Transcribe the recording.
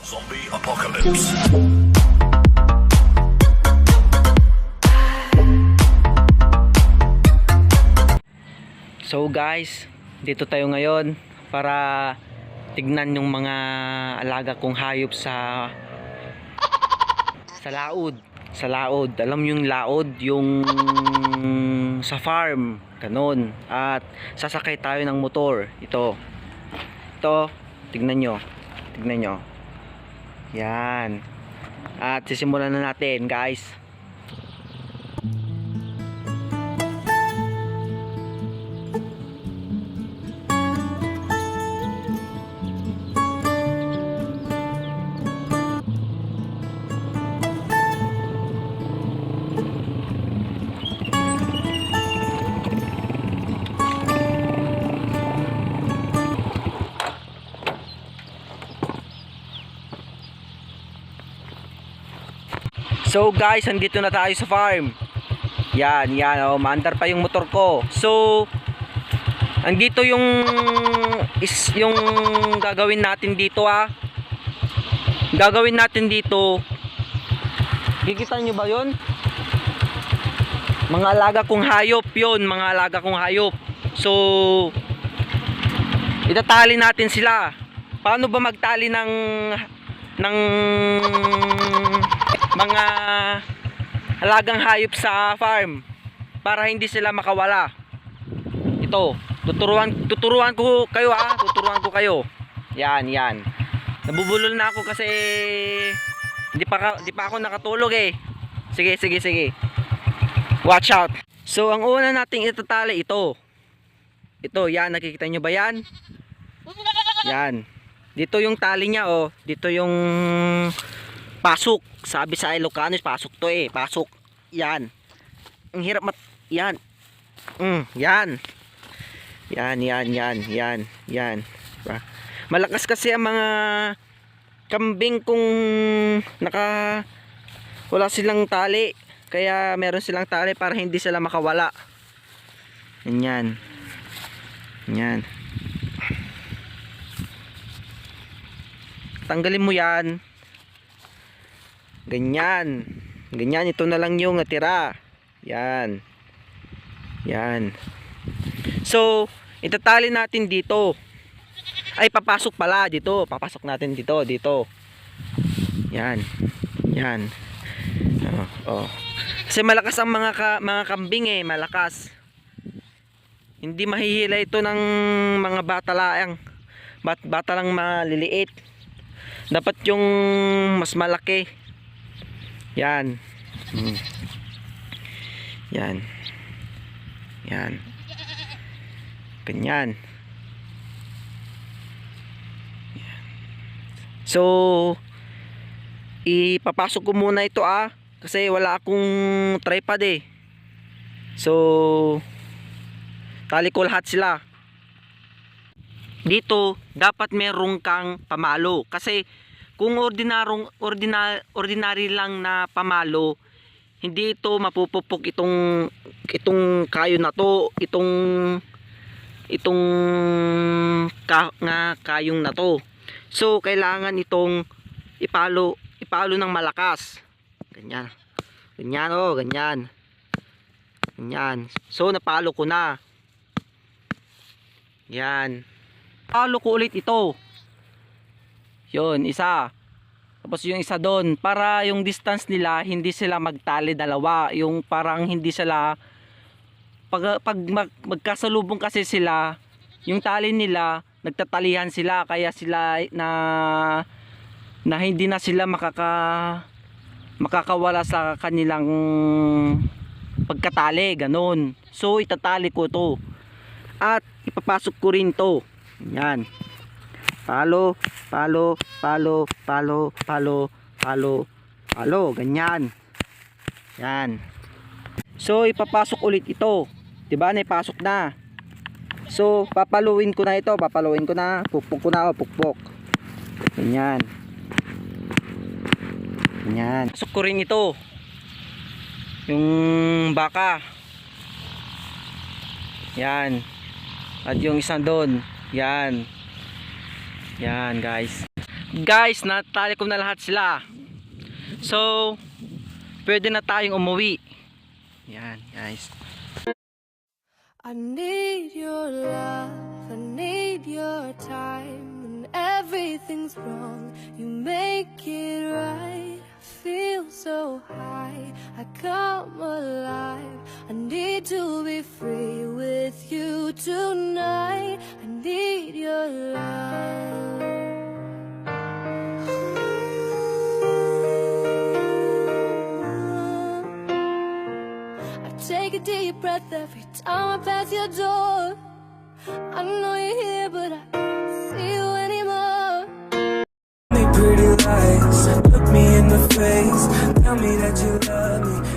Zombie Apocalypse. So guys, dito tayo ngayon para tignan yung mga alaga kong hayop sa laod. Sa laod. Alam yung laod, yung sa farm, ganon. At sasakay tayo ng motor. Ito, tignan nyo. Tignan nyo. Yan. At sisimulan na natin, guys. So guys, andito na tayo sa farm. Yan, oh, maandar pa yung motor ko. So, andito yung gagawin natin dito Gagawin natin dito. Kikita nyo ba yun? Mga alaga kong hayop yun, mga alaga kong hayop. So, itatali natin sila. Paano ba magtali ng mga alagang hayop sa farm para hindi sila makawala? Ito, tuturuan ko kayo tuturuan ko kayo. Yan. Nabubulol na ako kasi hindi pa ako nakatulog eh. Sige. Watch out. So ang una nating itatali ito. Ito, yan, nakikita nyo ba yan? Yan. Dito yung tali niya, oh. Dito yung pasok. Sabi sa Ilocano, pasok to eh. Pasok. Yan. Ang hirap yan. Yan. Yan. Malakas kasi ang mga kambing kung wala silang tali. Kaya meron silang tali para hindi sila makawala. Yan. Tanggalin mo yan. Ganyan, ito na lang yung natira. Yan. So, itatali natin dito. Ay, papasok pala dito. Papasok natin dito. Yan. Oh. Kasi malakas ang mga kambing eh, malakas. Hindi mahihila ito ng mga bata lang. Bata lang maliliit. Dapat yung mas malaki. Yan. Ganyan. So, ipapasok ko muna ito kasi wala akong tripod eh. So, tali ko lahat sila. Dito dapat merong kang pamalo kasi kung ordinary lang na pamalo, hindi ito mapupupok itong kayo na to, itong kayong na to. So kailangan itong ipalo ng malakas. Ganyan. So napalo ko na. Yan. Palo ko ulit ito. Yun, isa. Tapos yung isa doon, para yung distance nila hindi sila magtali dalawa, yung parang hindi sila pag magkasalubong kasi sila, yung tali nila nagtatalihan sila, kaya sila na hindi na sila makakawala sa kanilang pagkatali, ganun. So itatali ko to at ipapasok ko rin to. Yan. Palo, ganyan. Yan. So ipapasok ulit ito. 'Di ba? Naipasok na. So papaluin ko na ito, pukpok ko na, pukpok. Ganyan. Pasok ko rin ito. Yung baka. Yan. At yung isang doon. Yan guys. Guys, natali ko na lahat sila. So, pwede na tayong umuwi. Yan, guys. I need your love, I need your time. When everything's wrong, you make it right. I feel so high, I come alive. I need to be free with you tonight. I need your love. Take a deep breath every time I pass your door. I know you're here, but I can't see you anymore. Me pretty lies, look me in the face, tell me that you love me.